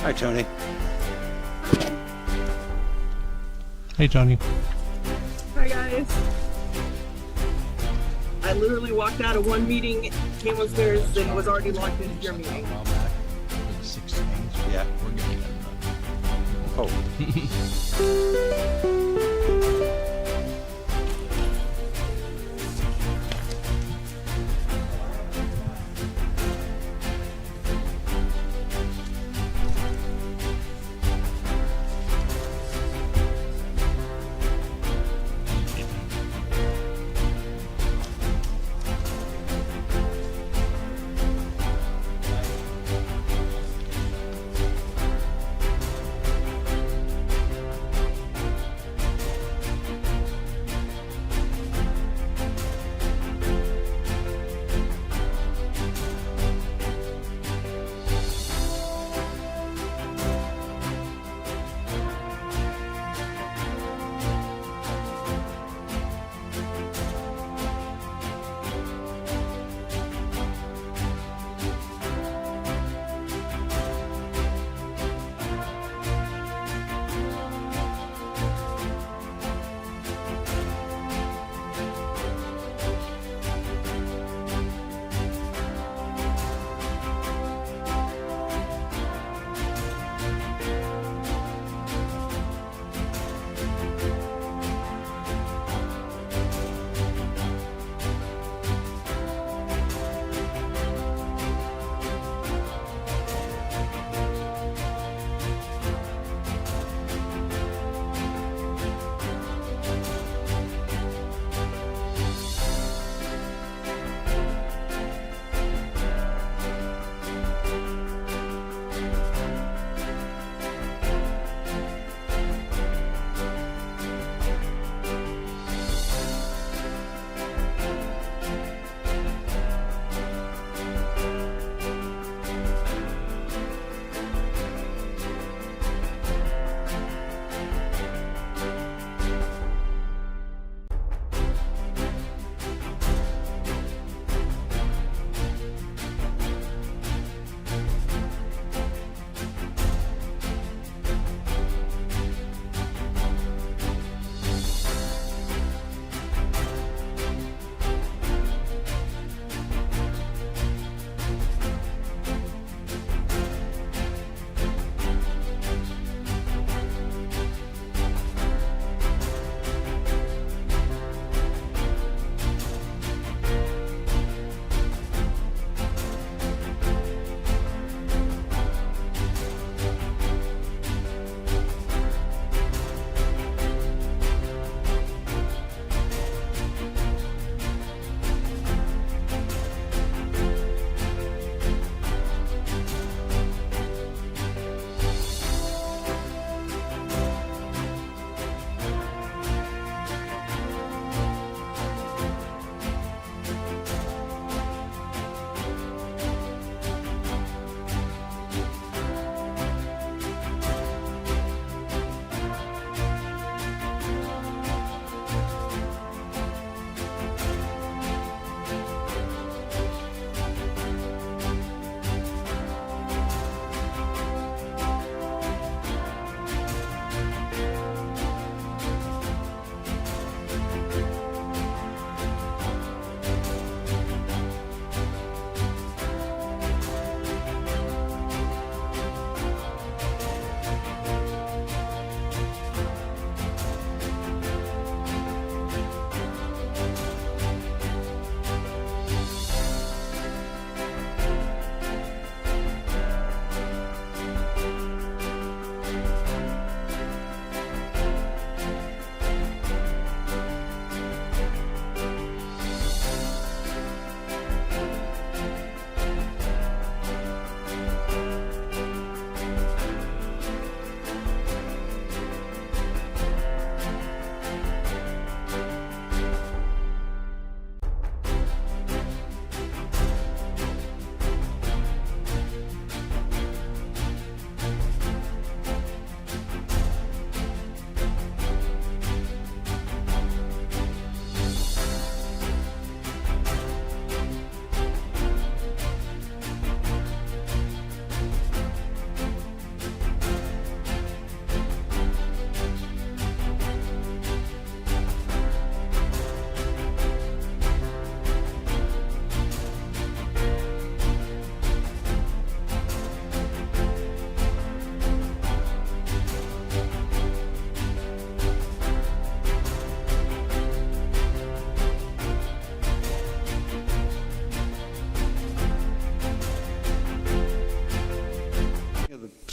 Hi, Tony. Hey, Johnny. Hi guys. I literally walked out of one meeting, came upstairs, and was already logged into your meeting. Yeah. We're getting it. Oh.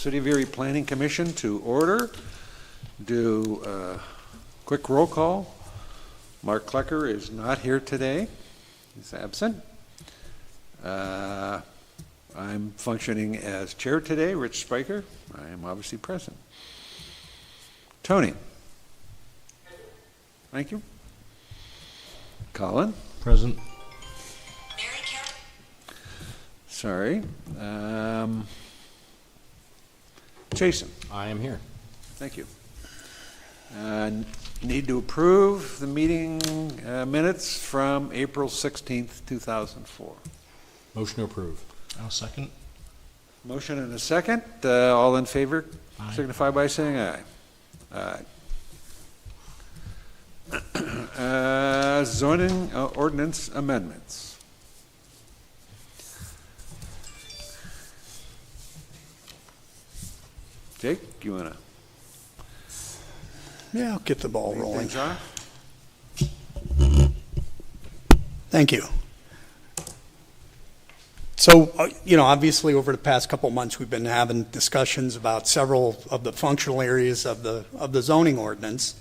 City of Erie Planning Commission to order. Do a quick roll call. Mark Klecker is not here today. He's absent. I'm functioning as chair today. Rich Spiker. I am obviously present. Tony. Thank you. Colin. Present. Sorry. Jason. I am here. Thank you. Need to approve the meeting minutes from April 16th, 2004. Motion to approve. I'll second. Motion and a second. All in favor, Aye. signify by saying aye. Aye. Zoning ordinance amendments. Jake, you want to Yeah, I'll get the ball lead rolling. things off? Thank you. So, obviously over the past couple months, we've been having discussions about several of the functional areas of the zoning ordinance.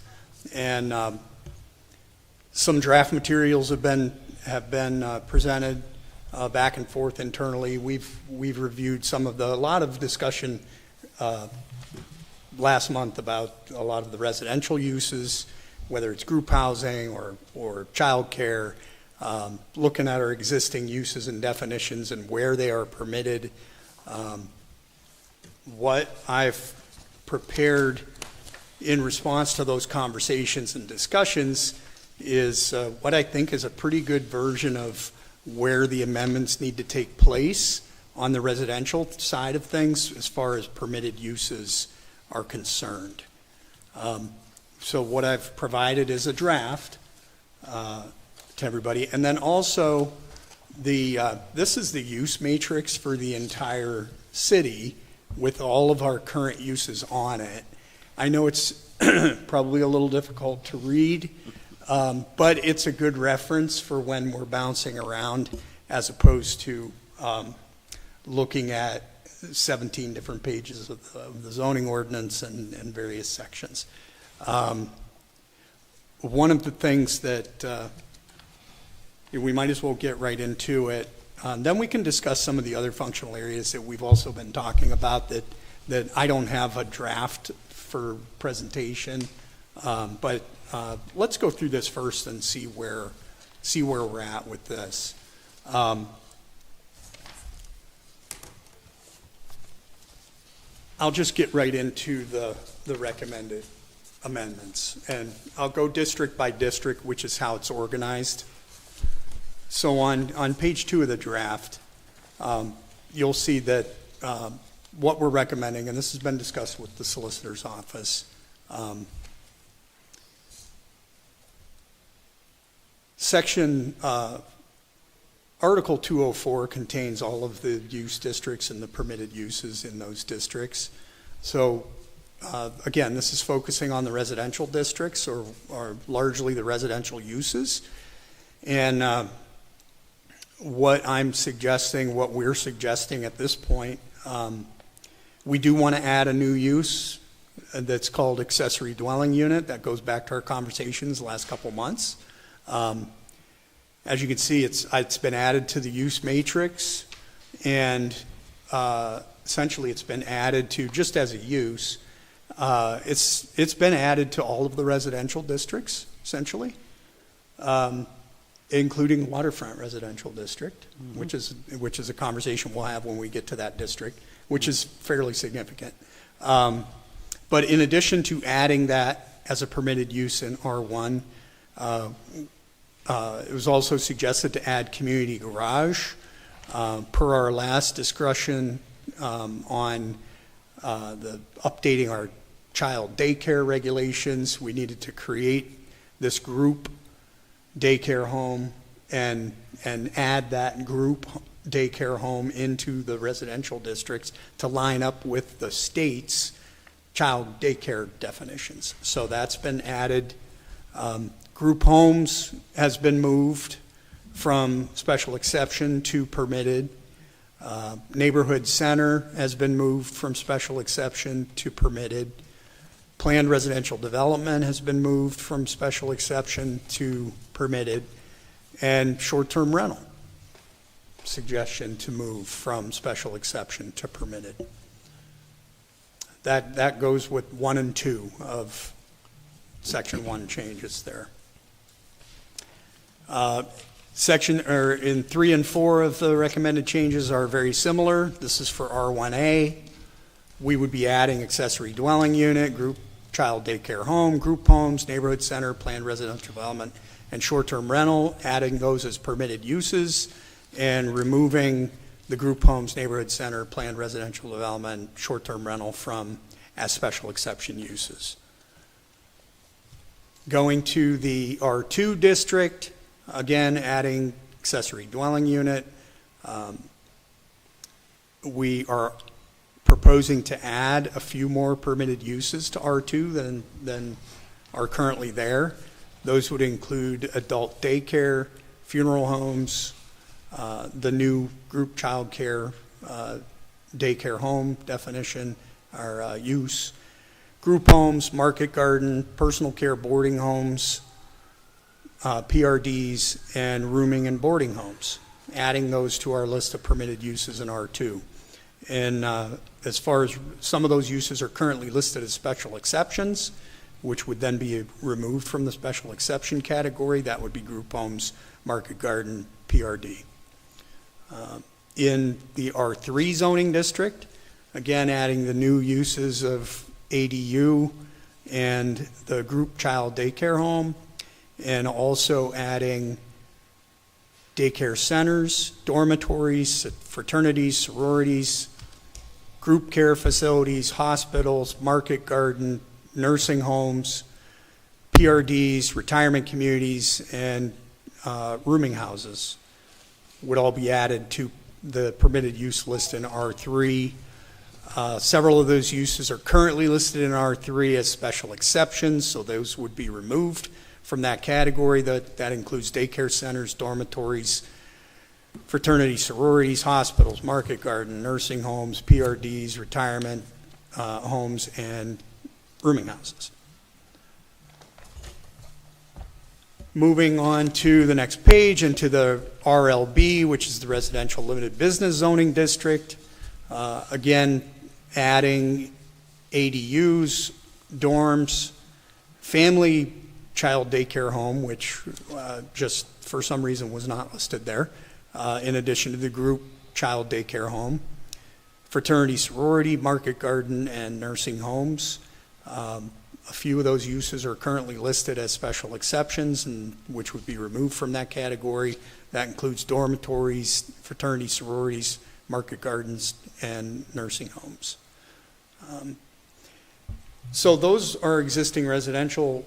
And some draft materials have been presented back and forth internally. We've reviewed a lot of discussion last month about a lot of the residential uses, whether it's group housing or childcare, looking at our existing uses and definitions and where they are permitted. What I've prepared in response to those conversations and discussions is what I think is a pretty good version of where the amendments need to take place on the residential side of things as far as permitted uses are concerned. So what I've provided is a draft to everybody. And then also, this is the use matrix for the entire city with all of our current uses on it. I know it's probably a little difficult to read, but it's a good reference for when we're bouncing around as opposed to looking at 17 different pages of the zoning ordinance and various sections. One of the things that we might as well get right into it. Then we can discuss some of the other functional areas that we've also been talking about that I don't have a draft for presentation. But let's go through this first and see where we're at with this. I'll just get right into the recommended amendments. And I'll go district by district, which is how it's organized. So on page 2 of the draft, you'll see that what we're recommending, and this has been discussed with the solicitor's office, section Article 204 contains all of the use districts and the permitted uses in those districts. So again, this is focusing on the residential districts or largely the residential uses. And what we're suggesting at this point, we do want to add a new use that's called accessory dwelling unit. That goes back to our conversations the last couple months. As you can see, it's been added to the use matrix, and essentially it's been added to, just as a use, it's been added to all of the residential districts, essentially, including waterfront residential district, which is a conversation we'll have when we get to that district, which is fairly significant. But in addition to adding that as a permitted use in R1, it was also suggested to add community garage. Per our last discussion on the updating our child daycare regulations, we needed to create this group daycare home and add that group daycare home into the residential districts to line up with the state's child daycare definitions. So that's been added. Group homes has been moved from special exception to permitted. Neighborhood center has been moved from special exception to permitted. Planned residential development has been moved from special exception to permitted. And short-term rental, suggestion to move from special exception to permitted. That goes with 1 and 2 of section 1 changes there. In 3 and 4 of the recommended changes are very similar. This is for R1A. We would be adding accessory dwelling unit, group child daycare home, group homes, neighborhood center, planned residential development, and short-term rental, adding those as permitted uses, and removing the group homes, neighborhood center, planned residential development, short-term rental from as special exception uses. Going to the R2 district, again, adding accessory dwelling unit. We are proposing to add a few more permitted uses to R2 than are currently there. Those would include adult daycare, funeral homes, the new group child care daycare home definition or use, group homes, market garden, personal care boarding homes, PRDs, and rooming and boarding homes, adding those to our list of permitted uses in R2. And as far as some of those uses are currently listed as special exceptions, which would then be removed from the special exception category, that would be group homes, market garden, PRD. In the R3 zoning district, again, adding the new uses of ADU and the group child daycare home, and also adding daycare centers, dormitories, fraternities, sororities, group care facilities, hospitals, market garden, nursing homes, PRDs, retirement communities, and rooming houses would all be added to the permitted use list in R3. Several of those uses are currently listed in R3 as special exceptions, so those would be removed from that category. That includes daycare centers, dormitories, fraternity sororities, hospitals, market garden, nursing homes, PRDs, retirement homes, and rooming houses. Moving on to the next page into the RLB, which is the Residential Limited Business Zoning District. Again, adding ADUs, dorms, family child daycare home, which just for some reason was not listed there, in addition to the group child daycare home, fraternity, sorority, market garden, and nursing homes. A few of those uses are currently listed as special exceptions, and which would be removed from that category. That includes dormitories, fraternity, sororities, market gardens, and nursing homes. So those are existing residential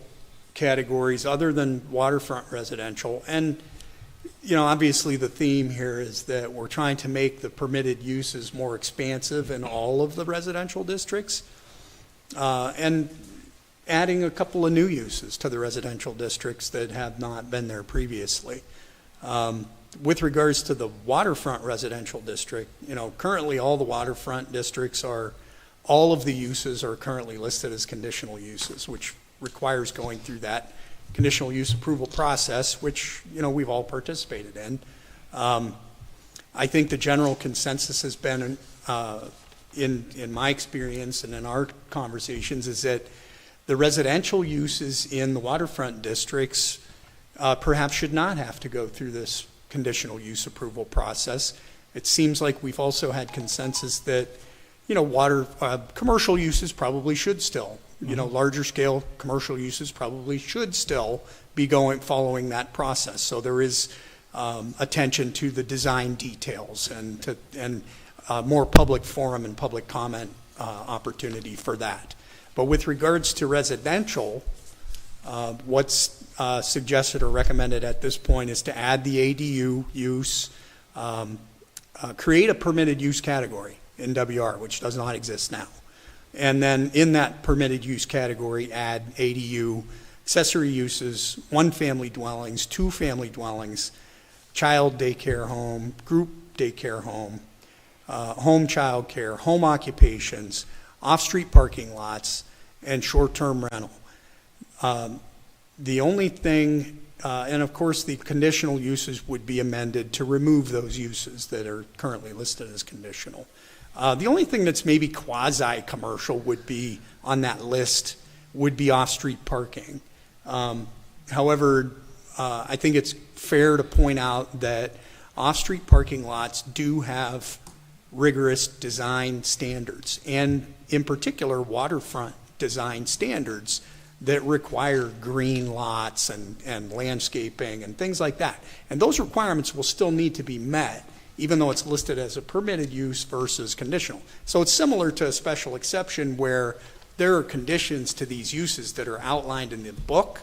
categories other than waterfront residential. And, you know, obviously the theme here is that we're trying to make the permitted uses more expansive in all of the residential districts. And adding a couple of new uses to the residential districts that have not been there previously. With regards to the waterfront residential district, you know, currently all the waterfront districts all of the uses are currently listed as conditional uses, which requires going through that conditional use approval process, which, you know, we've all participated in. I think the general consensus has been, in my experience and in our conversations, is that the residential uses in the waterfront districts perhaps should not have to go through this conditional use approval process. It seems like we've also had consensus that, you know, commercial uses probably should still, you know, larger scale commercial uses probably should still be following that process. So there is attention to the design details and more public forum and public comment opportunity for that. But with regards to residential, what's suggested or recommended at this point is to add the ADU use, create a permitted use category in WR, which does not exist now. And then in that permitted use category, add ADU, accessory uses, 1 family dwellings, 2 family dwellings, child daycare home, group daycare home, home childcare, home occupations, off-street parking lots, and short-term rental. The only thing, and of course, the conditional uses would be amended to remove those uses that are currently listed as conditional. The only thing that's maybe quasi-commercial would be on that list would be off-street parking. However, I think it's fair to point out that off-street parking lots do have rigorous design standards, and in particular, waterfront design standards that require green lots and landscaping and things like that. And those requirements will still need to be met, even though it's listed as a permitted use versus conditional. So it's similar to a special exception where there are conditions to these uses that are outlined in the book.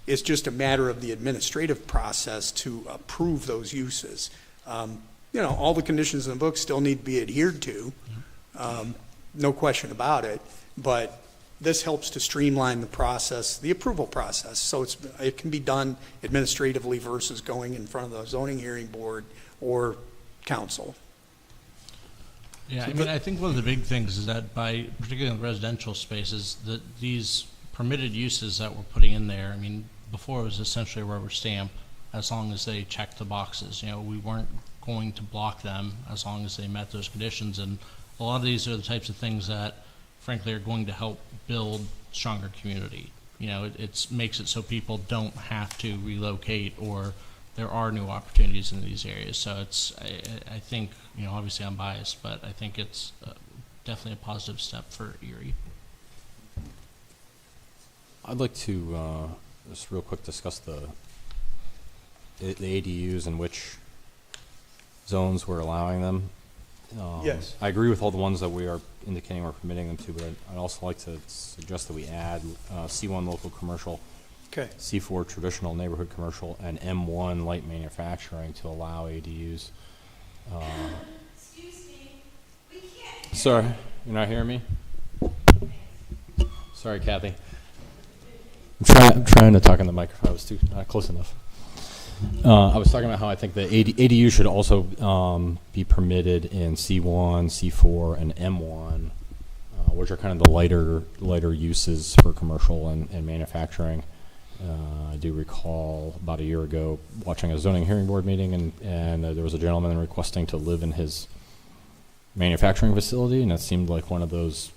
It's just a matter of the administrative process to approve those uses. All the conditions in the book still need to be adhered to, no question about it, but this helps to streamline the process, the approval process, so it can be done administratively versus going in front of the zoning hearing board or council. Yeah, I mean, I think one of the big things is that particularly in residential spaces, that these permitted uses that we're putting in there, I mean, before it was essentially a rubber stamp as long as they checked the boxes. We weren't going to block them as long as they met those conditions, and a lot of these are the types of things that frankly are going to help build stronger community. It makes it so people don't have to relocate, or there are new opportunities in these areas. So I think, obviously I'm biased, but I think it's definitely a positive step for Erie. I'd like to just real quick discuss the ADUs and which zones we're allowing them. Yes. I agree with all the ones that we are indicating we're permitting them to, but I'd also like to suggest that we add C1 local commercial, Okay. C4 traditional neighborhood commercial, and M1 light manufacturing to allow ADUs. Excuse me, we can't. Sorry, you're not hearing me? Sorry, Kathy. I'm trying to talk in the microphone. I was not close enough. I was talking about how I think the ADU should also be permitted in C1, C4, and M1, which are kind of the lighter uses for commercial and manufacturing. I do recall about a year ago watching a zoning hearing board meeting, and there was a gentleman requesting to live in his manufacturing facility, and it seemed like one of those,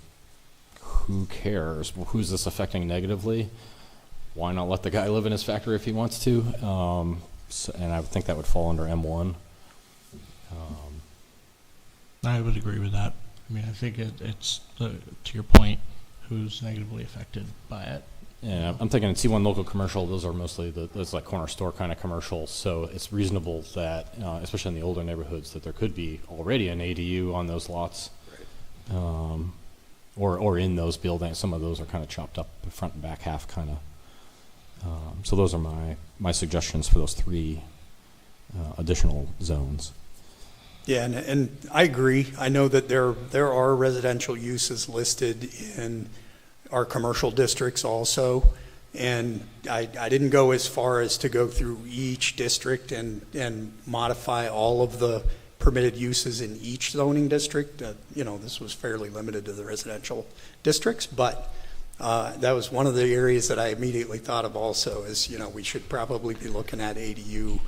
who cares? Well, who's this affecting negatively? Why not let the guy live in his factory if he wants to? And I would think that would fall under M1. I would agree with that. I mean, I think it's to your point, who's negatively affected by it. Yeah, I'm thinking C1 local commercial, those are mostly those like corner store kind of commercials, so it's reasonable that, especially in the older neighborhoods, that there could be already an ADU on those lots. Right. Or in those buildings. Some of those are kind of chopped up, the front and back half kind of. So those are my suggestions for those three additional zones. Yeah, and I agree. I know that there are residential uses listed in our commercial districts also, and I didn't go as far as to go through each district and modify all of the permitted uses in each zoning district. This was fairly limited to the residential districts, but that was one of the areas that I immediately thought of also is, we should probably be looking at ADU,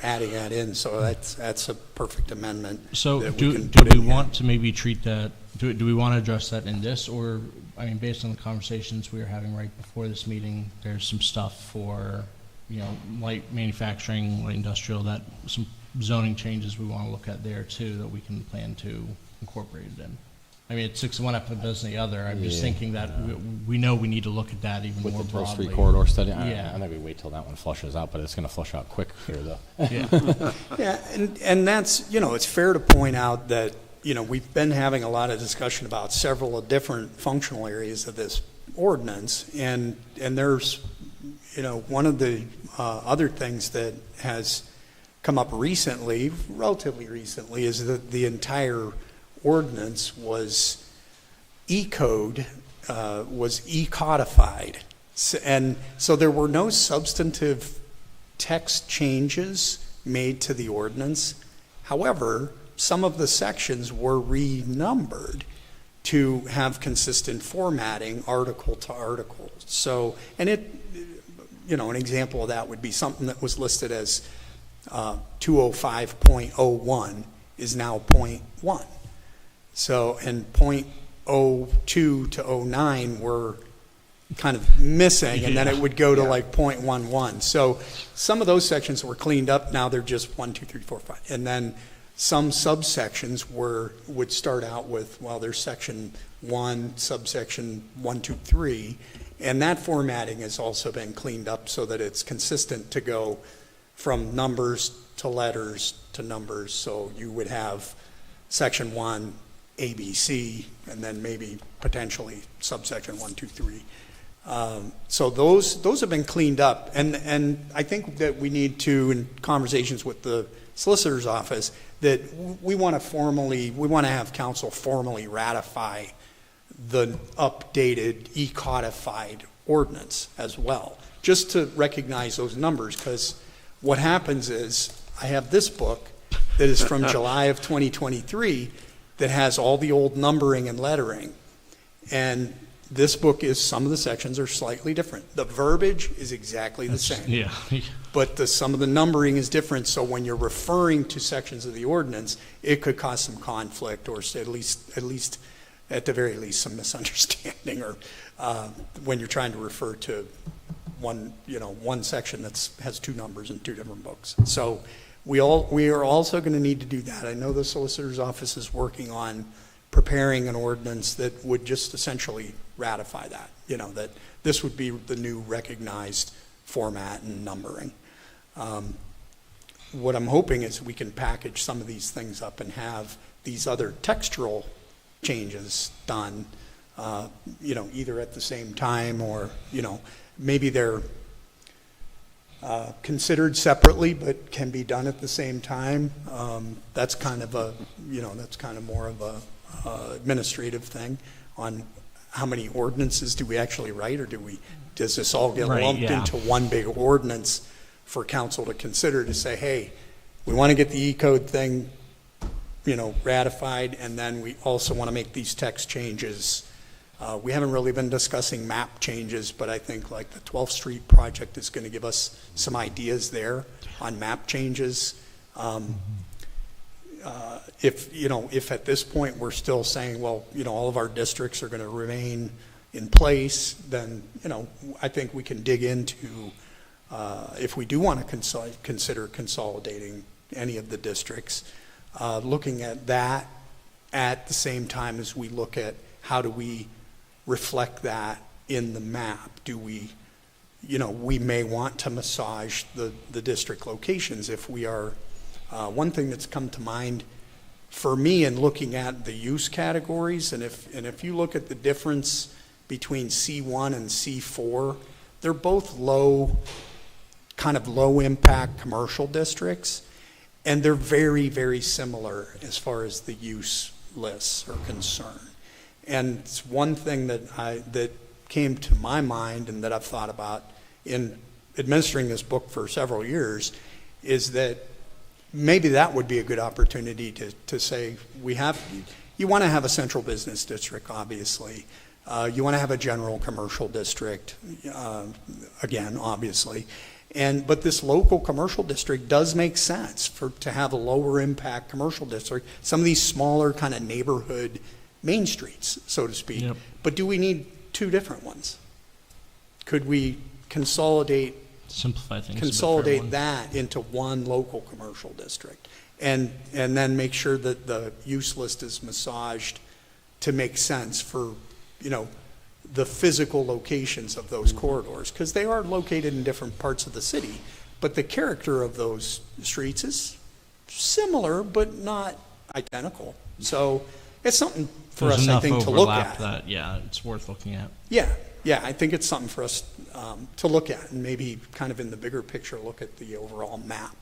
adding that in. So that's a perfect amendment. So that do we want to maybe treat that, do we want to address that in this, or, I mean, based on the conversations we were having right before this meeting, there's some stuff for, light manufacturing, light industrial, that some zoning changes we want to look at there too, that we can plan to incorporate it in. I mean, it's one up and doesn't the other. I'm just thinking that we know we need to look at that even With more the broadly. 3 corridor study, Yeah. I think we wait till that one flushes out, but it's going to flush out quick here, though. Yeah. Yeah, and that's, it's fair to point out that, we've been having a lot of discussion about several different functional areas of this ordinance, and there's, one of the other things that has come up recently, relatively recently, is that the entire ordinance was was e-codified. And so there were no substantive text changes made to the ordinance. However, some of the sections were renumbered to have consistent formatting, article to article. So, and it, an example of that would be something that was listed as 205.01 is now .1. So, and .02 to 09 were kind of missing, and then it would go to like .11. So some of those sections were cleaned up. Now they're just 1, 2, 3, 4, 5. And then some subsections would start out with, well, there's section 1, subsection 1, 2, 3. And that formatting has also been cleaned up so that it's consistent to go from numbers to letters to numbers. So you would have section 1, ABC, and then maybe potentially subsection 1, 2, 3. So those have been cleaned up, and I think that we need to, in conversations with the solicitor's office, that we want to have council formally ratify the updated e-codified ordinance as well, just to recognize those numbers, because what happens is I have this book that is from July of 2023 that has all the old numbering and lettering, and this book is, some of the sections are slightly different. The verbiage is exactly the same. Yeah. But some of the numbering is different, so when you're referring to sections of the ordinance, it could cause some conflict, or at the very least, some misunderstanding, or when you're trying to refer to one section that has two numbers in two different books. So we are also going to need to do that. I know the solicitor's office is working on preparing an ordinance that would just essentially ratify that, that this would be the new recognized format and numbering. What I'm hoping is we can package some of these things up and have these other textual changes done, either at the same time, or, maybe they're considered separately but can be done at the same time. That's kind of more of a administrative thing on how many ordinances do we actually write, or does this all get lumped into one big ordinance for council to consider, to say, hey, we want to get the E-code thing, ratified, and then we also want to make these text changes. We haven't really been discussing map changes, but I think like the 12th Street project is going to give us some ideas there on map changes. If at this point we're still saying, well, all of our districts are going to remain in place, then, I think we can dig into, if we do want to consider consolidating any of the districts, looking at that at the same time as we look at how do we reflect that in the map. Do we, we may want to massage the district locations if we are. One thing that's come to mind for me in looking at the use categories, and if you look at the difference between C1 and C4, they're both low impact commercial districts, and they're very, very similar as far as the use lists are concerned. And it's one thing that came to my mind and that I've thought about in administering this book for several years is that maybe that would be a good opportunity to say, you want to have a central business district, obviously. You want to have a general commercial district, again, obviously. But this local commercial district does make sense to have a lower impact commercial district, some of these smaller kind of neighborhood main streets, so to speak. Yep. But do we need two different ones? Could we simplify things, consolidate that into one local commercial district, and then make sure that the use list is massaged to make sense for the physical locations of those corridors, because they are located in different parts of the city, but the character of those streets is similar but not identical. So it's something for us, I think, to look at. It's worth looking at. Yeah, I think it's something for us to look at, and maybe kind of in the bigger picture, look at the overall map,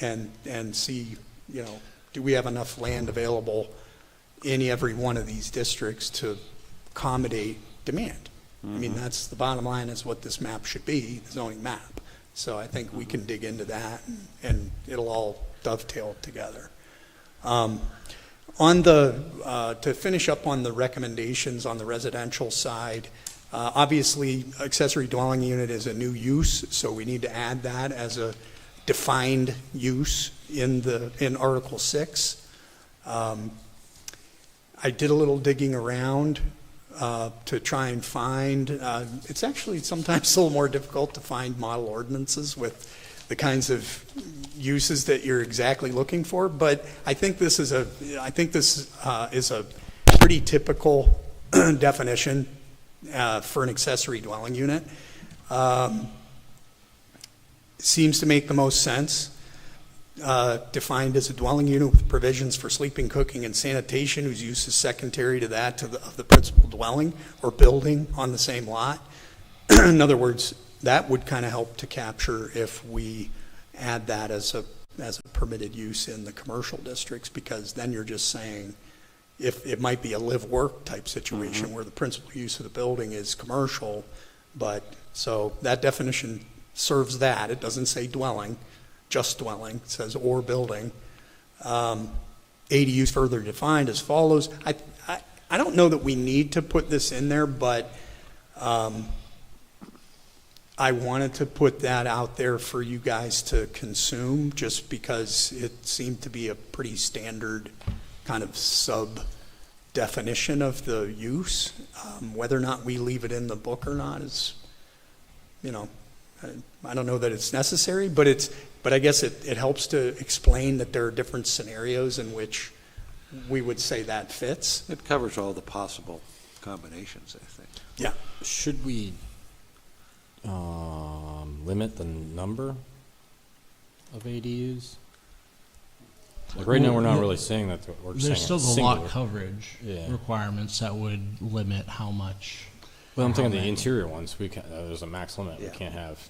and see, do we have enough land available in every one of these districts to accommodate demand? Mm-hmm. I mean, that's the bottom line, is what this map should be, the zoning map. So I think we can dig into that, and it'll all dovetail together. On the, to finish up on the recommendations on the residential side, obviously, accessory dwelling unit is a new use, so we need to add that as a defined use in Article 6. I did a little digging around to try and find, it's actually sometimes a little more difficult to find model ordinances with the kinds of uses that you're exactly looking for, but I think this is a pretty typical definition for an accessory dwelling unit. Seems to make the most sense. Defined as a dwelling unit with provisions for sleeping, cooking, and sanitation whose use is secondary to that of the principal dwelling or building on the same lot. In other words, that would kind of help to capture if we add that as a permitted use in the commercial districts, because then you're just saying if it might be a live-work type situation where the principal use of the building is commercial, but so that definition serves that. It doesn't say dwelling, just dwelling. It says or building. ADUs further defined as follows. I don't know that we need to put this in there, but I wanted to put that out there for you guys to consume just because it seemed to be a pretty standard kind of sub-definition of the use. Whether or not we leave it in the book or not is, I don't know that it's necessary, but I guess it helps to explain that there are different scenarios in which we would say that fits. It covers all the possible combinations, I think. Yeah. Should we limit the number of ADUs? Like right now, we're not really saying that. We're just There's still saying the lot singular. coverage requirements that would limit how much. Well, I'm thinking the many. interior ones. We can, there's a max limit. Yeah. We can't have.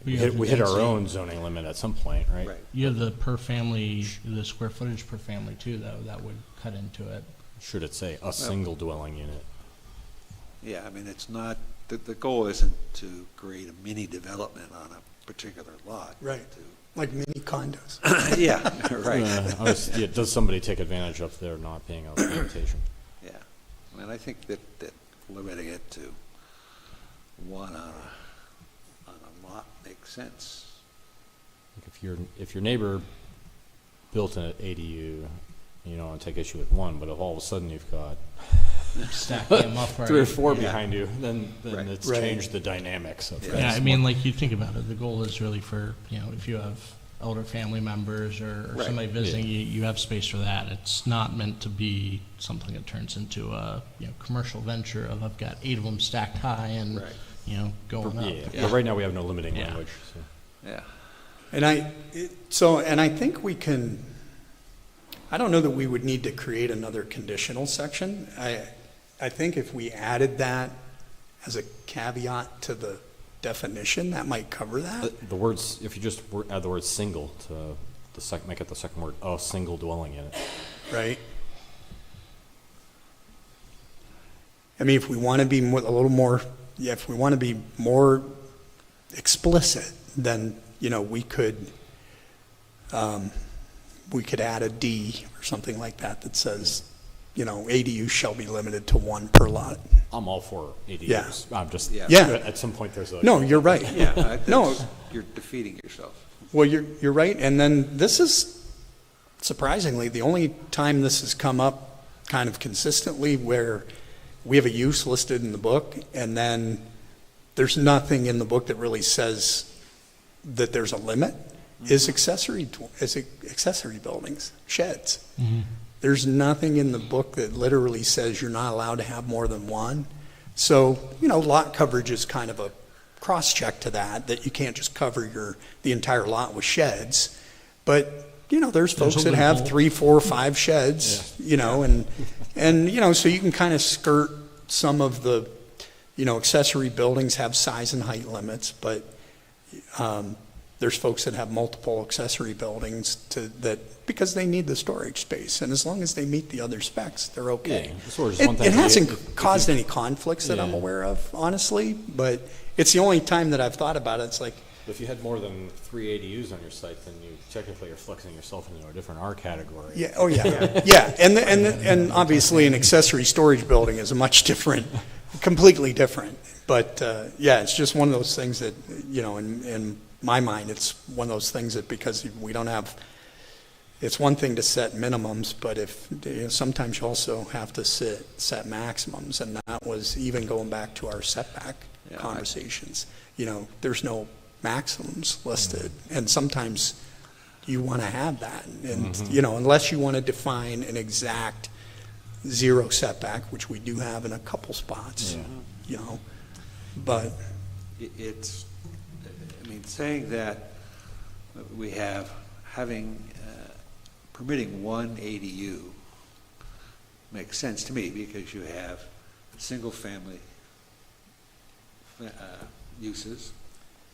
We We hit our density. own zoning limit at some point, right? Right. You have the per family, the square footage per family too, though, that would cut into it. Should it say a single dwelling unit? Yeah, I mean, it's not, the goal isn't to create a mini development on a particular lot. Right. To- Like mini condos. Yeah, right. Does somebody take advantage of there not being a limitation? Yeah, and I think that limiting it to one on a lot makes sense. Like if your neighbor built an ADU, you don't want to take issue with one, but if all of a sudden you've got Stacking them up, right? 3 or 4 Yeah. behind you, then Right. it's Right. changed the dynamics of Yeah. that. Yeah, I mean, like you think about it, the goal is really for, if you have elder family members or Right. somebody visiting, you have space for that. It's not meant to be something that turns into a, commercial venture of I've got 8 of them stacked high and, Right. going up. Yeah. But right now we have no limiting Yeah. language. So. Yeah, And I think we can, I don't know that we would need to create another conditional section. I think if we added that as a caveat to the definition, that might cover that. The words, if you just add the word single to make it the second word, a single dwelling unit. Right? I mean, if we want to be if we want to be more explicit, then, we could add a D or something like that says, ADU shall be limited to 1 per lot. I'm all for ADUs. Yeah. I'm just, Yeah. Yeah. at some point there's a. No, you're right. yeah. No. You're defeating yourself. Well, you're right. And then this is surprisingly the only time this has come up kind of consistently where we have a use listed in the book and then there's nothing in the book that really says that there's a limit is accessory buildings, sheds. Mm-hmm. There's nothing in the book that literally says you're not allowed to have more than one. So, lot coverage is kind of a cross-check to that you can't just cover the entire lot with sheds. But, there's folks a that have loophole. 3, 4, 5 sheds, and so you can kind of skirt some of the, accessory buildings have size and height limits, but there's folks that have multiple accessory buildings because they need the storage space, and as long as they meet the other specs, they're okay. Yeah, it's sort of just one thing It that hasn't if caused you- any conflicts that I'm Yeah. aware of, honestly, but it's the only time that I've thought about it. It's like, If you had more than 3 ADUs on your site, then you technically are flexing yourself into a different R category. Yeah, oh, yeah, yeah, and obviously an accessory storage building is a much different, completely different. But, yeah, it's just one of those things that, you know, in my mind, it's one of those things that because we don't have, it's one thing to set minimums, but if, you know, sometimes you also have to set maximums, and that was even going back to our setback Yeah, conversations. You know, there's no maximums listed, and sometimes you want to have that, and, you know, unless you want to define an exact zero setback, which we do have in a couple spots, you know, but, It's, I mean, saying that we have, permitting one ADU makes sense to me, because you have single-family uses,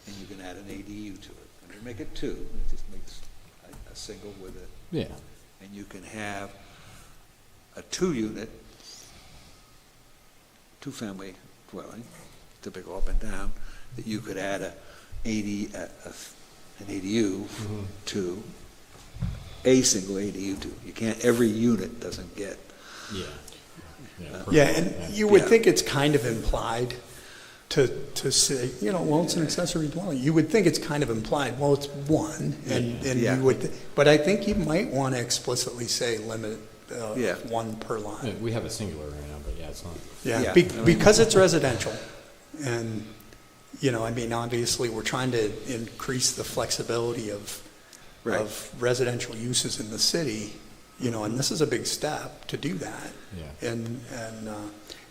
and you can add an ADU to it. And you make it two, it just makes a single with it. Yeah. And you can have a two-unit, two-family dwelling, typical up and down, that you could add an ADU to, a single ADU to. You can't, every unit doesn't get. Yeah. yeah, and you would Yeah. think it's kind of implied to say, you know, well, it's an accessory dwelling. You would think it's kind of implied, well, it's one, and Yeah. you would, but I think you might want to explicitly say limit Yeah. one per lot. Yeah, we have a singular right now, but yeah, it's not. Yeah, Yeah, I mean- because it's residential, and, you know, I mean, obviously, we're trying to increase the flexibility of residential uses in the city, you know, and this is a big step to do that. Yeah.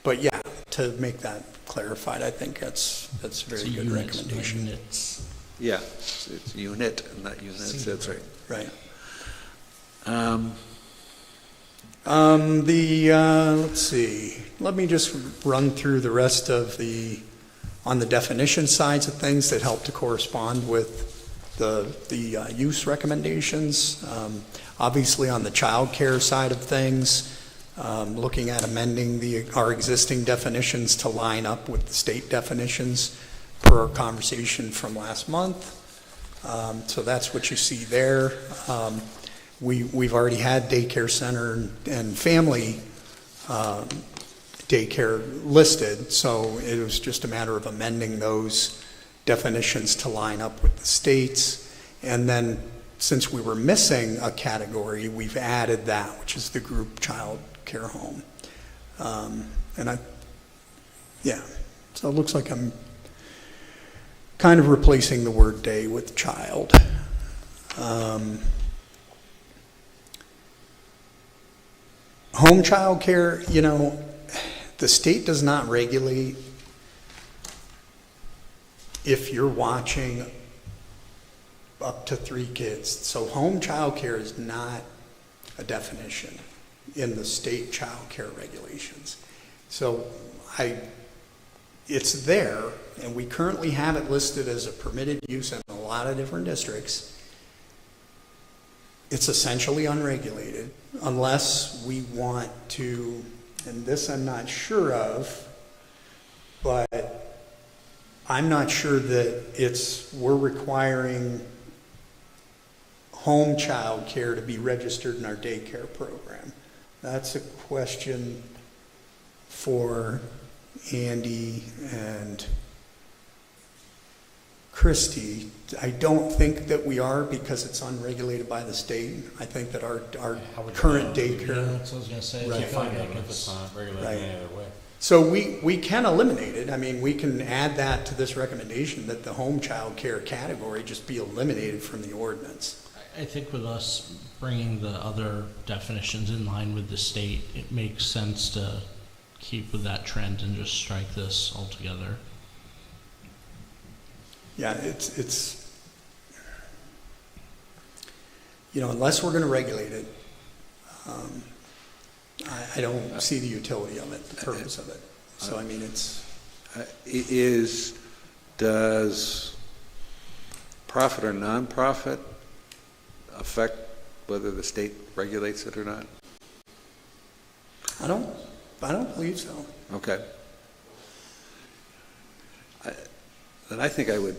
But yeah, to make that clarified, I think that's a very It's good units, not recommendation. units. Yeah, it's unit, not units, that's right. Right. Um, Let's see, let me just run through the rest of on the definition sides of things that help to correspond with the use recommendations. Obviously, on the child care side of things, looking at amending our existing definitions to line up with the state definitions per our conversation from last month. So that's what you see there. We've already had daycare center and family daycare listed, so it was just a matter of amending those definitions to line up with the states. And then, since we were missing a category, we've added that, which is the group child care home. So it looks like I'm kind of replacing the word day with child. Home child care, you know, the state does not regulate if you're watching up to 3 kids. So home child care is not a definition in the state child care regulations. So it's there, and we currently have it listed as a permitted use in a lot of different districts. It's essentially unregulated unless we want to, and this I'm not sure of, but I'm not sure that we're requiring home child care to be registered in our daycare program. That's a question for Andy and Christie. I don't think that we are, because it's unregulated by the state. I think that our current Yeah, daycare. that's what I was gonna say. Right. I feel like If if it's it's- not regulated Right. any other way. So we can eliminate it. I mean, we can add that to this recommendation, that the home child care category just be eliminated from the ordinance. I think with us bringing the other definitions in line with the state, it makes sense to keep with that trend and just strike this altogether. Yeah, it's, you know, unless we're going to regulate it, I don't see the utility of it, the purpose of it. So, I mean, does profit or nonprofit affect whether the state regulates it or not? I don't believe so. Okay. Then I think I would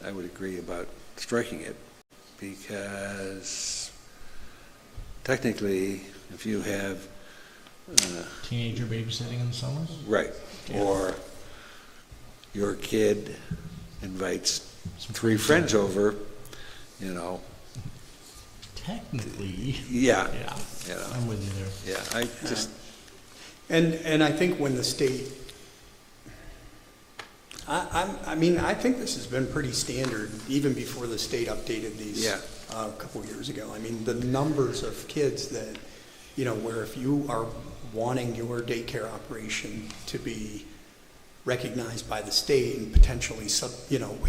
I would agree about striking it, because technically, if you have, Teenager babysitting in the summers? right, or your kid invites 3 friends over, you know, Technically, yeah, yeah, you know, I'm with you there. yeah, I just, And I think when the state, I mean, I think this has been pretty standard even before the state updated these Yeah. a couple of years ago. I mean, the numbers of kids that, you know, where if you are wanting your daycare operation to be recognized by the state and potentially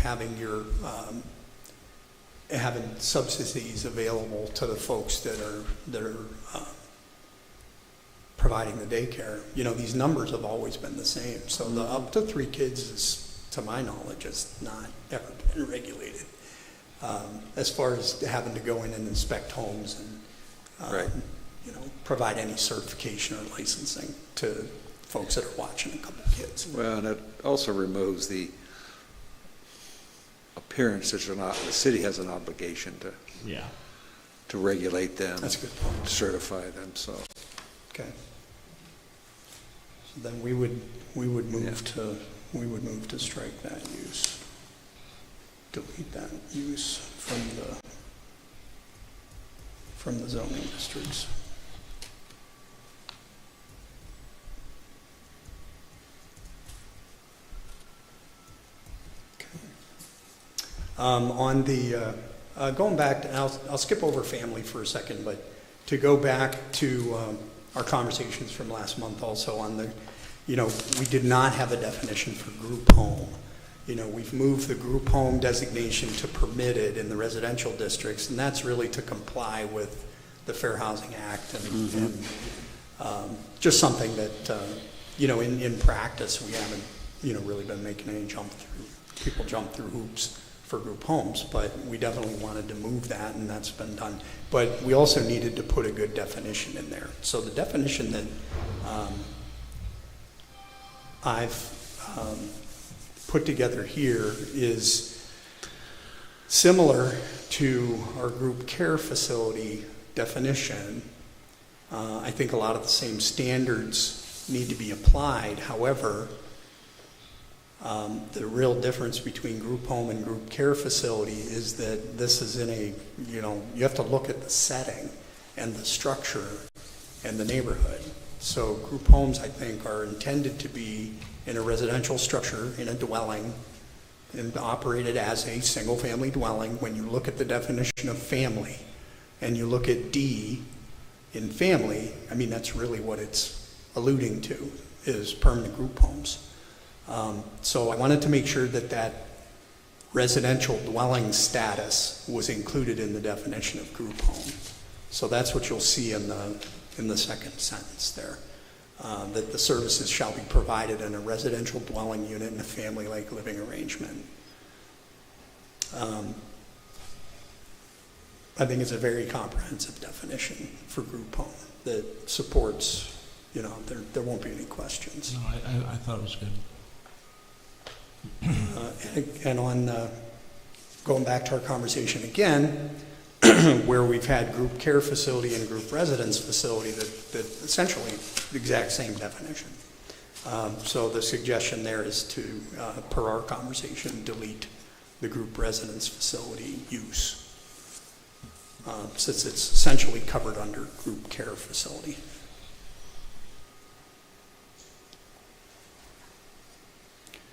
having your having subsidies available to the folks that are providing the daycare, you know, these numbers have always been the same. So the up to 3 kids is, to my knowledge, has not ever been regulated. As far as having to go in and inspect homes and, Right. you know, provide any certification or licensing to folks that are watching a couple kids. well, and it also removes the appearance that the city has an obligation Yeah. to regulate them. That's a good point. Certify them, so. Okay. So then we would move to strike that use. Delete that use from the zoning districts. Okay. On the going back to, and I'll skip over family for a second, but to go back to our conversations from last month also on the, you know, we did not have a definition for group home. You know, we've moved the group home designation to permitted in the residential districts, and that's really to comply with the Fair Housing Act and just something that, you know, in practice, we haven't, you know, really been making any people jump through hoops for group homes, but we definitely wanted to move that, and that's been done. But we also needed to put a good definition in there. So the definition that I've put together here is similar to our group care facility definition. I think a lot of the same standards need to be applied. However, the real difference between group home and group care facility is that this is in a, you know, you have to look at the setting and the structure and the neighborhood. So group homes, I think, are intended to be in a residential structure, in a dwelling, and operated as a single-family dwelling. When you look at the definition of family and you look at D in family, I mean, that's really what it's alluding to, is permanent group homes. So I wanted to make sure that that residential dwelling status was included in the definition of group home. So that's what you'll see in the second sentence there, that the services shall be provided in a residential dwelling unit in a family-like living arrangement. I think it's a very comprehensive definition for group home that supports, you know, there won't be any questions. No, I thought it was good. And on going back to our conversation again, where we've had group care facility and group residence facility that essentially the exact same definition. So the suggestion there is to, per our conversation, delete the group residence facility use, since it's essentially covered under group care facility.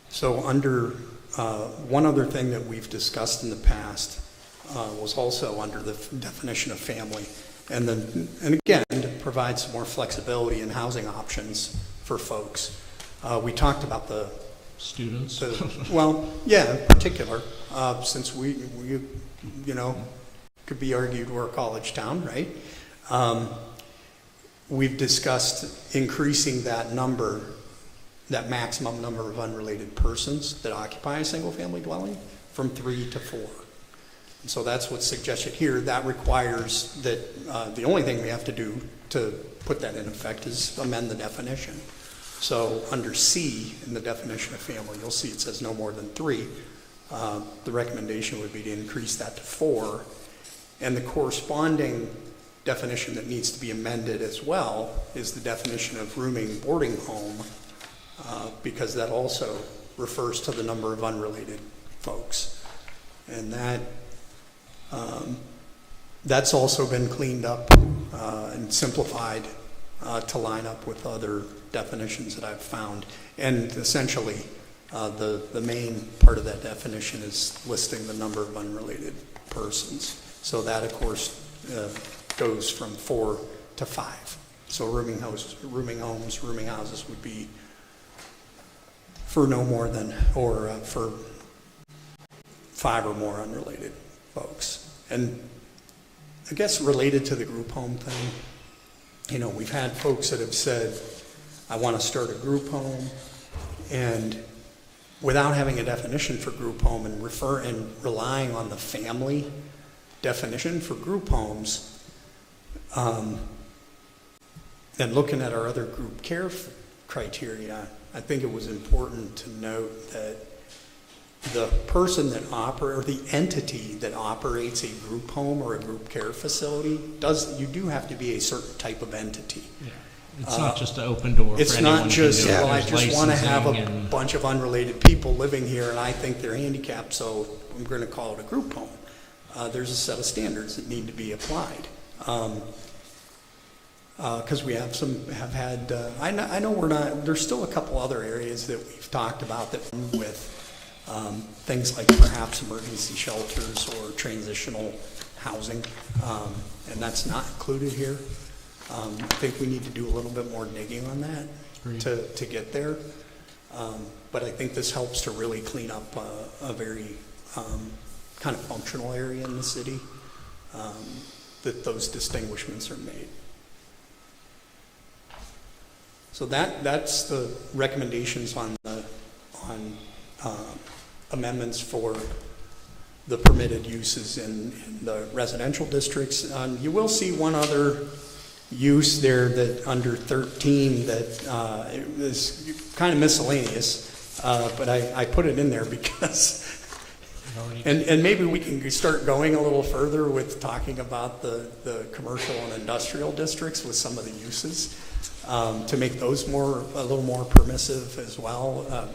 So under one other thing that we've discussed in the past was also under the definition of family, and again, to provide some more flexibility in housing options for folks. We talked about the Students? well, yeah, in particular, since we you know, could be argued we're a college town, right? We've discussed increasing that number, that maximum number of unrelated persons that occupy a single-family dwelling from 3 to 4. And so that's what's suggested here. That requires that the only thing we have to do to put that in effect is amend the definition. So under C in the definition of family, you'll see it says no more than 3. The recommendation would be to increase that to 4. And the corresponding definition that needs to be amended as well is the definition of rooming boarding home, because that also refers to the number of unrelated folks. And that's also been cleaned up and simplified to line up with other definitions that I've found. And essentially, the main part of that definition is listing the number of unrelated persons. So that, of course, goes from 4 to 5. So rooming homes, rooming houses would be for no more than, or for 5 or more unrelated folks. And I guess related to the group home thing, you know, we've had folks that have said, I want to start a group home, and without having a definition for group home and relying on the family definition for group homes, and looking at our other group care criteria, I think it was important to note that the person that or the entity that operates a group home or a group care facility you do have to be a certain type of entity. Yeah. It's not just an open door for It's anyone not to just, do it. well, I There's just want to have a licensing and- bunch of unrelated people living here and I think they're handicapped, so I'm going to call it a group home. There's a set of standards that need to be applied. Because we have had, I know we're not, there's still a couple other areas that we've talked about that with things like perhaps emergency shelters or transitional housing, and that's not included here. I think we need to do a little bit more digging on that to get there. But I think this helps to really clean up a very kind of functional area in the city, that those distinguishments are made. So that's the recommendations on amendments for the permitted uses in the residential districts. You will see one other use there that under 13 that is kind of miscellaneous, but I put it in there because, and maybe we can start going a little further with talking about the commercial and industrial districts with some of the uses, to make those a little more permissive as well,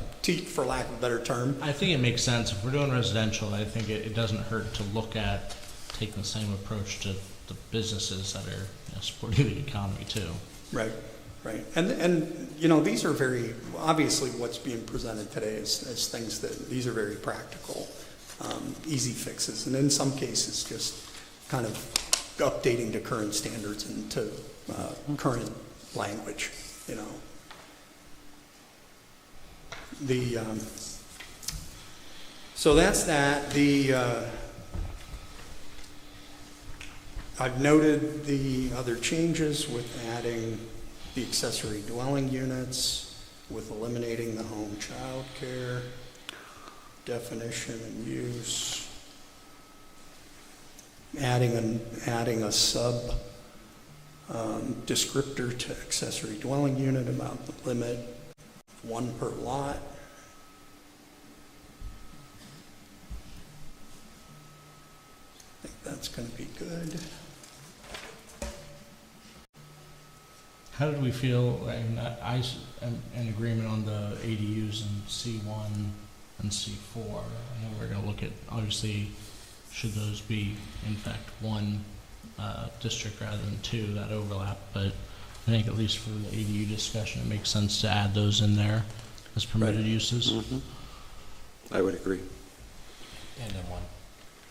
for lack of a better term. I think it makes sense. If we're doing residential, I think it doesn't hurt to look at taking the same approach to the businesses that are supporting the economy too. Right. And you know, these are very, obviously what's being presented today is things that, these are very practical, easy fixes, and in some cases just kind of updating to current standards and to current language, you know. So that's that. I've noted the other changes with adding the accessory dwelling units, with eliminating the home child care definition and use, adding a sub descriptor to accessory dwelling unit about the limit, 1 per lot. I think that's going to be good. How did we feel? I mean, I am in agreement on the ADUs in C1 and C4. I know we're going to look at, obviously, should those be, in fact, one district rather than 2, that overlap. But I think at least for the ADU discussion, it makes sense to add those in there as permitted uses. Mm-hmm. I would agree. And then 1.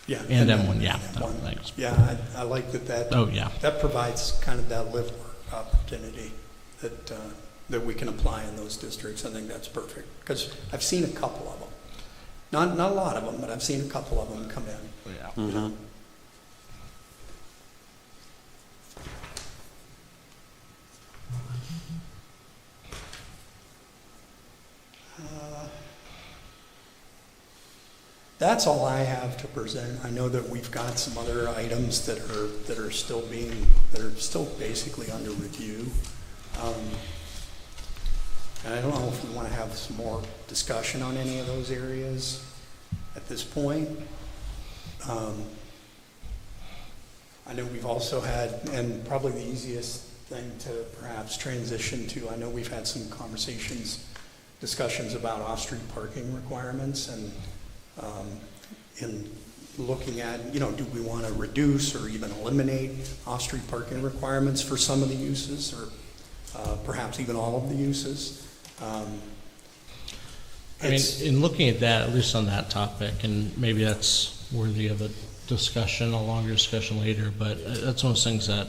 Yeah. And M1, yeah. M1. Thanks. Yeah, I like that. Oh, yeah. That provides kind of that live work opportunity that we can apply in those districts. I think that's perfect because I've seen a couple of them. Not a lot of them, but I've seen a couple of them come in. Yeah. Mm-hmm. That's all I have to present. I know that we've got some other items that are still basically under review. And I don't know if we want to have some more discussion on any of those areas. I at this point. I know we've also had, and probably the easiest thing to perhaps transition to, I know we've had some discussions about off-street parking requirements, and in looking at, do we want to reduce or even eliminate off-street parking requirements for some of the uses, or perhaps even all of the uses? I mean, in looking at that, at least on that topic, and maybe that's worthy of a discussion, a longer discussion later, but that's one of those things that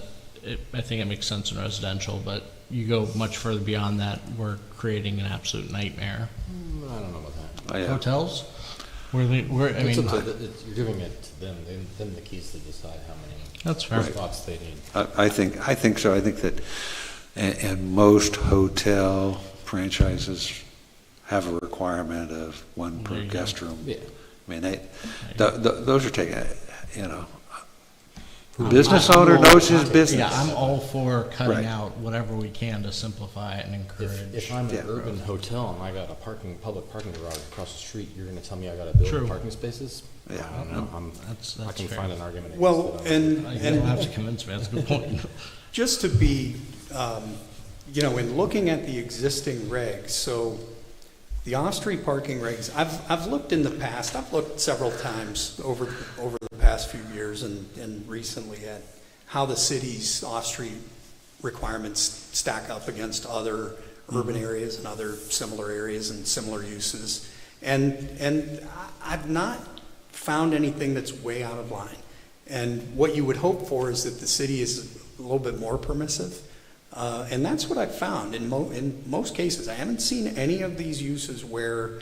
I think it makes sense in residential, but you go much further beyond that, we're creating an absolute nightmare. I don't know about that. Oh, yeah. Hotels? I It's mean, up to you're giving it to them. Them the keys to decide how many that's fair. spots they need. I think so. I think that, and most hotel franchises have a requirement of one There per you guest go. room. Yeah. I mean, those are taking, business owner knows his business. Yeah, I'm all for Right. cutting out whatever we can to simplify it and encourage. If I'm an Yeah. urban hotel and I got a public parking garage across the street, you're going to tell me I got to build True. parking spaces? Yeah. I don't know. That's I can fair. find an argument. against Well, it. and You don't have to convince me, that's a good point. just to be, in looking at the existing regs, so the off-street parking regs, I've looked in the past, I've looked several times over the past few years and recently at how the city's off-street requirements stack up against other urban areas and other similar areas and similar uses. And I've not found anything that's way out of line. And what you would hope for is that the city is a little bit more permissive. And that's what I've found in most cases. I haven't seen any of these uses where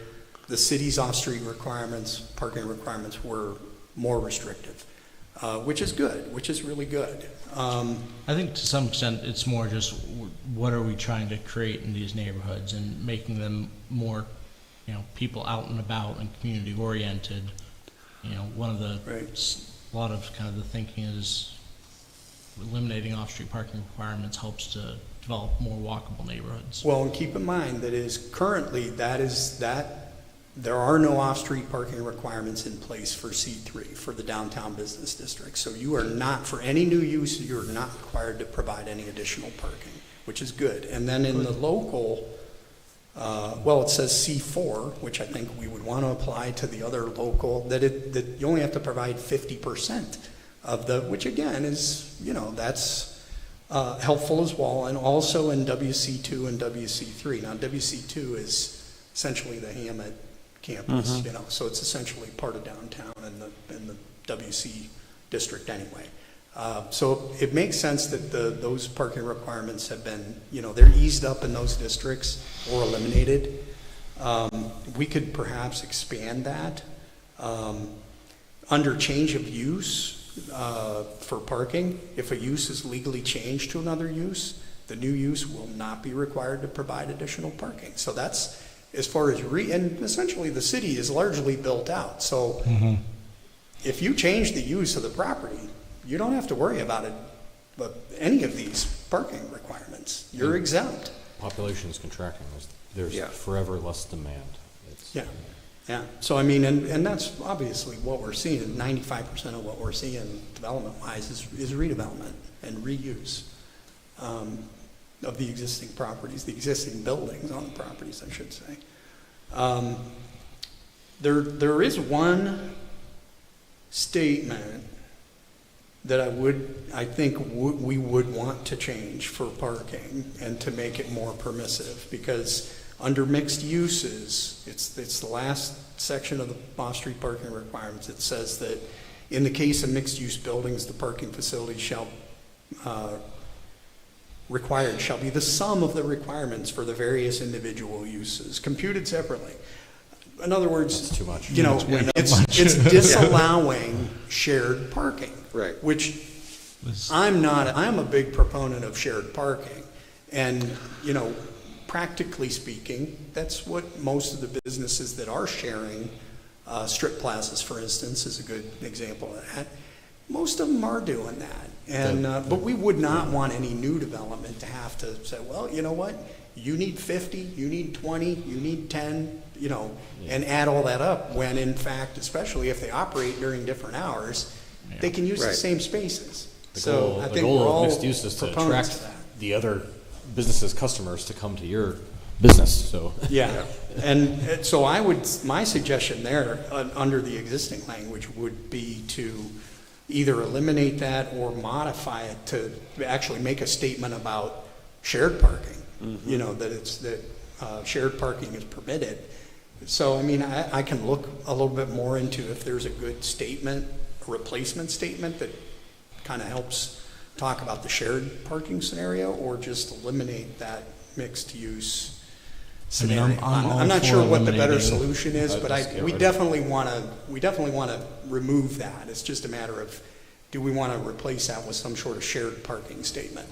the city's off-street requirements, parking requirements, were more restrictive, which is good, which is really good. I think to some extent, it's more just what are we trying to create in these neighborhoods and making them more, people out and about and community oriented. One of the, Right. a lot of kind of the thinking is eliminating off-street parking requirements helps to develop more walkable neighborhoods. Well, and keep in mind that currently there are no off-street parking requirements in place for C3, for the downtown business district. So you are not, for any new use, you are not required to provide any additional parking, which is good. And then in the local, it says C4, which I think we would want to apply to the other local, that you only have to provide 50% of which again is, that's helpful as well, and also in WC2 and WC3. Now, WC2 is essentially the Hammett campus, so it's essentially part of downtown in the WC district anyway. So it makes sense that those parking requirements have been, they're eased up in those districts or eliminated. We could perhaps expand that under change of use. For parking, if a use is legally changed to another use, the new use will not be required to provide additional parking. So that's as far as and essentially the city is largely built out. So if you change the use of the property, you don't have to worry about it, but any of these parking requirements, you're exempt. Population is contracting. There's Yeah. forever less demand. Yeah, so I mean, and that's obviously what we're seeing. 95% of what we're seeing development-wise is redevelopment and reuse of the existing properties, the existing buildings on the properties, I should say. There is one statement that I think we would want to change for parking and to make it more permissive, because under mixed uses, it's the last section of the off-street parking requirements. It says that in the case of mixed-use buildings, the parking facility shall be the sum of the requirements for the various individual uses, computed separately. In other words, That's too much. It's disallowing shared parking. Right. Which I'm a big proponent of shared parking. And, practically speaking, that's what most of the businesses that are sharing, strip plazas, for instance, is a good example of that. Most of them are doing that. And, but we would not want any new development to have to say, well, you know what? You need 50, you need 20, you need 10, you know, and add all that up, when in fact, especially if they operate during different hours, they can use the Right. same spaces. The So goal, I the think goal we're of all mixed use is to proponents attract of that. the other businesses' customers to come to your business, so. Yeah, and so my suggestion there, under the existing language, would be to either eliminate that or modify it to actually make a statement about shared parking. You know, that shared parking is permitted. So, I mean, I can look a little bit more into if there's a good statement, a replacement statement that kind of helps talk about the shared parking scenario, or just eliminate that mixed use I mean, scenario. I'm all I'm not for sure what the better eliminating- solution is, but Just get we rid of it. definitely want to remove that. It's just a matter of, do we want to replace that with some sort of shared parking statement?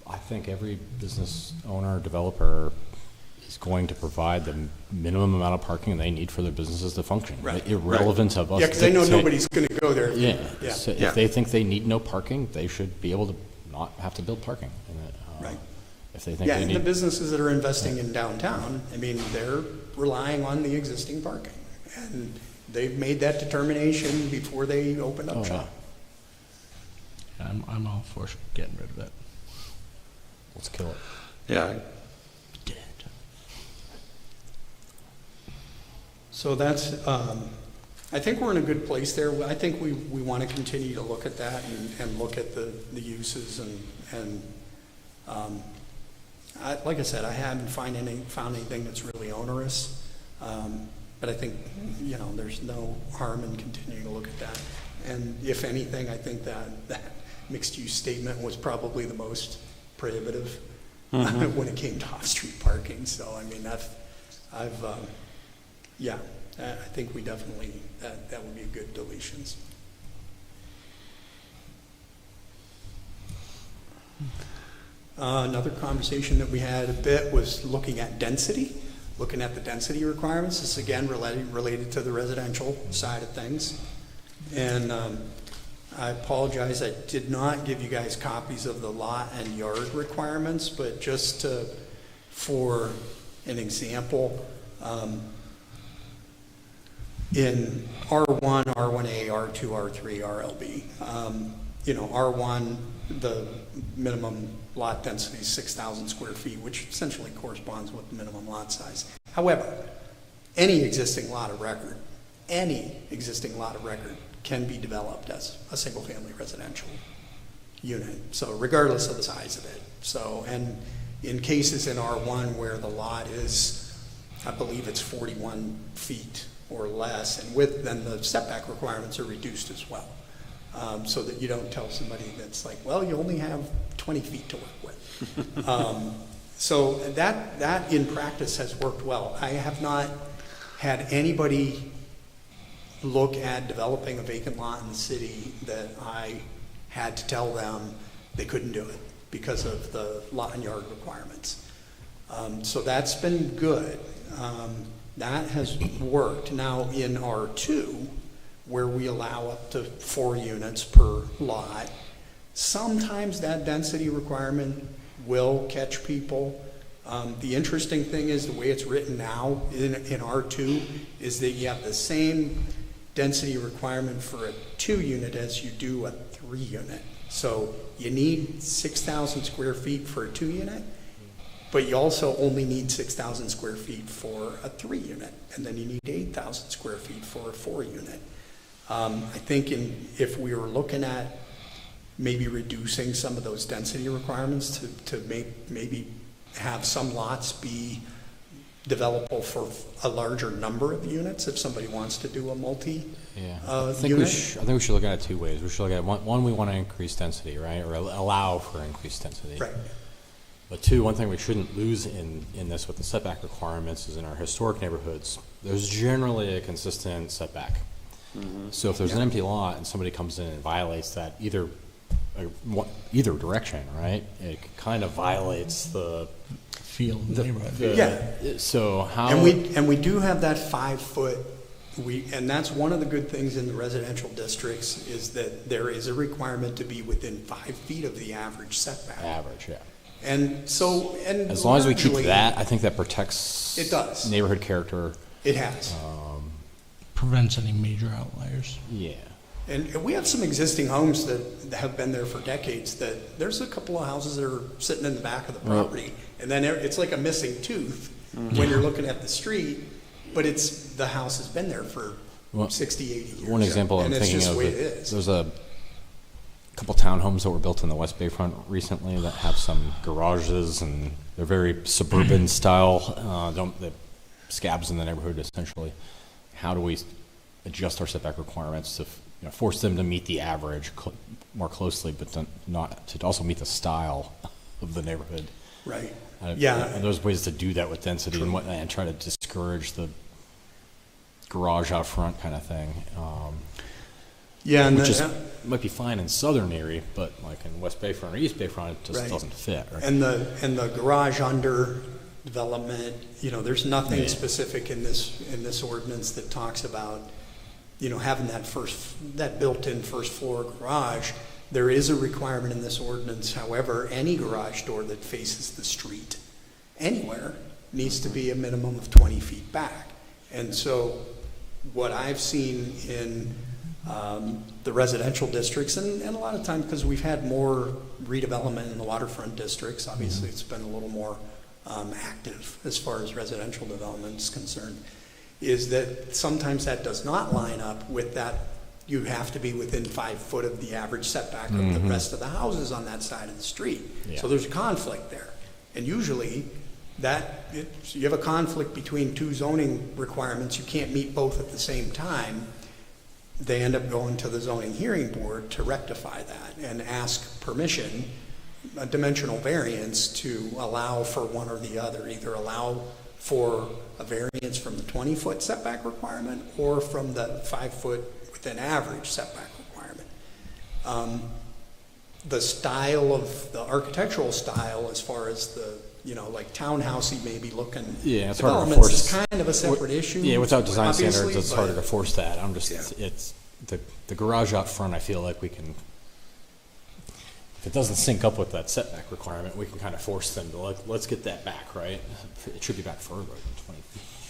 I think every business owner, developer is going to provide the minimum amount of parking they need for their businesses to function. Right. Irrelevant of us. Yeah, because I know dictate- nobody's going to go there. Yeah, Yeah, so Yeah. if they think they need no parking, they should be able to not have to build parking. Right. If they think yeah, they and the need, businesses that are investing in downtown, I mean, they're relying on the existing parking. And they've made that determination before they opened up Oh, shop. I'm all for getting rid of it. let's kill it. Yeah, Dead. So that's, I think we're in a good place there. I think we want to continue to look at that and look at the uses and like I said, I haven't found anything that's really onerous. But I think, you know, there's no harm in continuing to look at that. And if anything, I think that mixed-use statement was probably the most prohibitive when it came to off-street parking. So, I mean, yeah, I think we definitely, that would be good deletions. Another conversation that we had a bit was looking at density, looking at the density requirements. This is again related to the residential side of things. And I apologize, I did not give you guys copies of the lot and yard requirements, but just for an example, in R1, R1A, R2, R3, RLB, you know, R1, the minimum lot density is 6,000 square feet, which essentially corresponds with the minimum lot size. However, any existing lot of record can be developed as a single-family residential unit, so regardless of the size of it. So, and in cases in R1 where the lot is, I believe it's 41 feet or less, and then the setback requirements are reduced as well. So that you don't tell somebody that's like, well, you only have 20 feet to work with. So that in practice has worked well. I have not had anybody look at developing a vacant lot in the city that I had to tell them they couldn't do it because of the lot and yard requirements. So that's been good. That has worked. Now in R2, where we allow up to 4 units per lot, sometimes that density requirement will catch people. The interesting thing is the way it's written now in R2 is that you have the same density requirement for a 2-unit as you do a 3-unit. So you need 6,000 square feet for a 2-unit, but you also only need 6,000 square feet for a 3-unit, and then you need 8,000 square feet for a 4-unit. I think if we were looking at maybe reducing some of those density requirements to maybe have some lots be developable for a larger number of units if somebody wants to do a multi Yeah, unit. I think we should look at it 2 ways. We should look at one, we want to increase density, right, or allow for increased density. Right. But 2, one thing we shouldn't lose in this with the setback requirements is in our historic neighborhoods, there's generally a consistent setback. So if there's an empty lot and somebody comes in and violates that either direction, right, it kind of violates the Feel of the neighborhood. Yeah. So how And we do have that 5-foot, and that's one of the good things in the residential districts is that there is a requirement to be within 5 feet of the average setback. average, yeah. And so, and As long as we keep largely, that, I think that protects. It does. Neighborhood character. It has. Prevents any major outliers. Yeah. And we have some existing homes that have been there for decades, that there's a couple of houses that are sitting in the back of the Well- property. And then it's like a missing tooth when you're looking at the street, but the house has been there for Well, 60, 80 years. One example I'm And it's thinking just of, the way it is. there's a couple townhomes that were built in the West Bayfront recently that have some garages, and they're very suburban style, the scabs in the neighborhood essentially. How do we adjust our setback requirements to force them to meet the average more closely, but to also meet the style of the neighborhood? Right. And Yeah. there's ways to do that with density and try to discourage the garage out front kind of thing. Yeah. And Which the- might be fine in southern Erie, but like in West Bayfront or East Bayfront, it just Right. doesn't fit. Right? And the garage under development, there's nothing Yeah. specific in this ordinance that talks about, having that built-in first floor garage. There is a requirement in this ordinance, however, any garage door that faces the street anywhere needs to be a minimum of 20 feet back. And so what I've seen in the residential districts, and a lot of times, because we've had more redevelopment in the waterfront districts, obviously it's been a little more active as far as residential development is concerned, is that sometimes that does not line up with that. You have to be within 5 foot of the average setback of the rest of the houses on that side of the street. Yeah. So there's a conflict there. And usually you have a conflict between two zoning requirements. You can't meet both at the same time. They end up going to the zoning hearing board to rectify that and ask permission, a dimensional variance, to allow for one or the other, either allow for a variance from the 20-foot setback requirement or from the 5-foot within average setback requirement. The style of the architectural style, as far as the, like townhousey maybe looking Yeah, it's harder to developments, force. is kind of a separate issue. Yeah, without design standards, obviously, it's but- harder to force that. Yeah. It's the garage out front. I feel like we can, if it doesn't sync up with that setback requirement, we can kind of force them to let's get that back, right? It should be back further than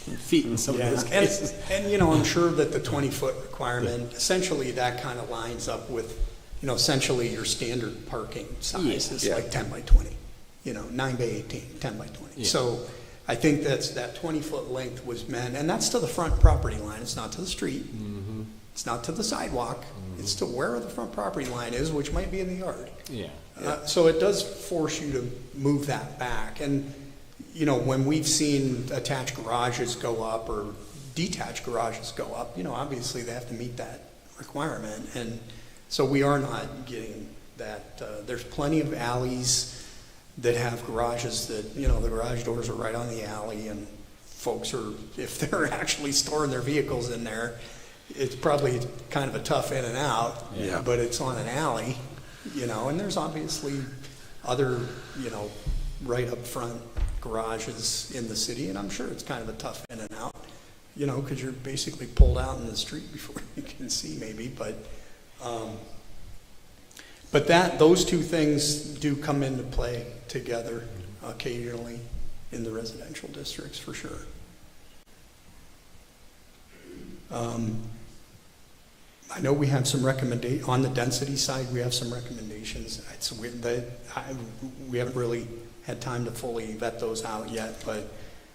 20 feet in some of those Yeah, cases. and I'm sure that the 20-foot requirement, essentially that kind of lines up with, essentially your standard parking size is Yeah. like 10 by 20, 9 by 18, 10 by 20. Yeah. So I think that 20-foot length was meant, and that's to the front property line, it's not to the street. It's not to the sidewalk, it's to where the front property line is, which might be in the yard. Yeah. So it does force you to move that back. And, when we've seen attached garages go up or detached garages go up, obviously they have to meet that requirement. And so we are not getting that. There's plenty of alleys that have garages that, the garage doors are right on the alley, and folks are, if they're actually storing their vehicles in there, it's probably kind of a tough in and out, Yeah. but it's on an alley, and there's obviously other, right up front garages in the city, and I'm sure it's kind of a tough in and out, because you're basically pulled out in the street before you can see maybe, but those two things do come into play together occasionally in the residential districts, for sure. I know we have some on the density side, we have some recommendations. We haven't really had time to fully vet those out yet, but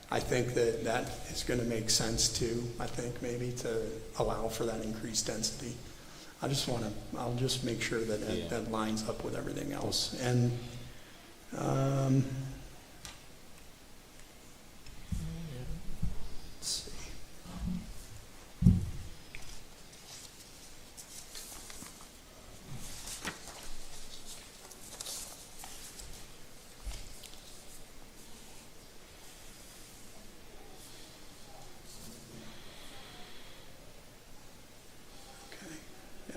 I think that is going to make sense too, I think, maybe to allow for that increased density. I'll just make sure that that lines up with everything else. And, let's see. Okay, yeah.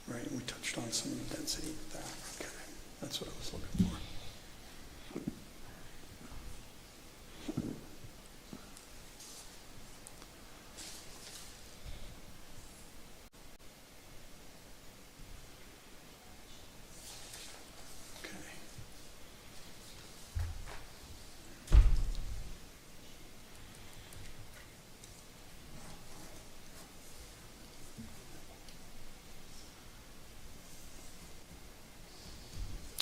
Right, we touched on some of the density with that. Okay, that's what I was looking for.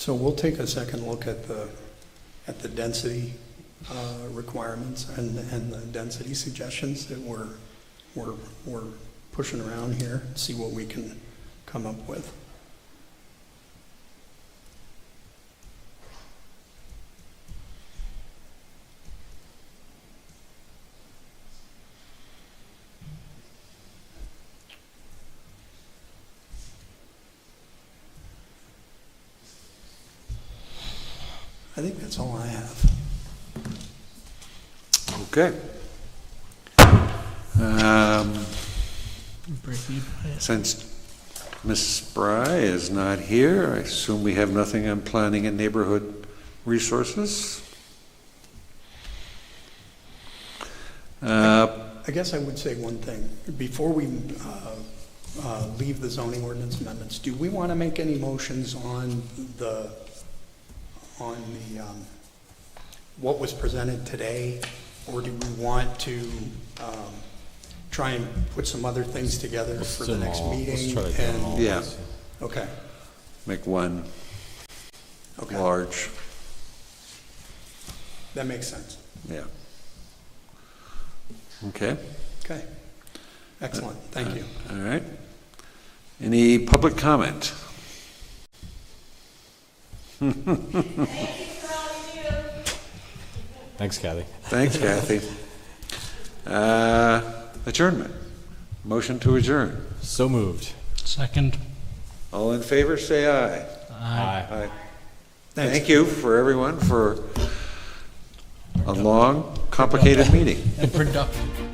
So we'll take a second look at the density requirements and the density suggestions that we're pushing around here, see what we can come up with. I think that's all I have. Okay. Since Ms. Spry is not here, I assume we have nothing on planning and neighborhood resources. I guess I would say one thing. Before we leave the zoning ordinance amendments, do we want to make any motions on the what was presented today? Or do we want to try and put some other things together for the next meeting? Let's try to do them all. Yeah. Okay, Make one okay. large, That makes sense. yeah. Okay, Okay. Excellent. Thank you. all right. Any public comment? Thanks, Kathy. Thanks, Kathy. Adjournment. Motion to adjourn. So moved. Second. All in favor, say aye. Aye. Aye. Thanks. Thank you for everyone for a long, complicated meeting. And productive.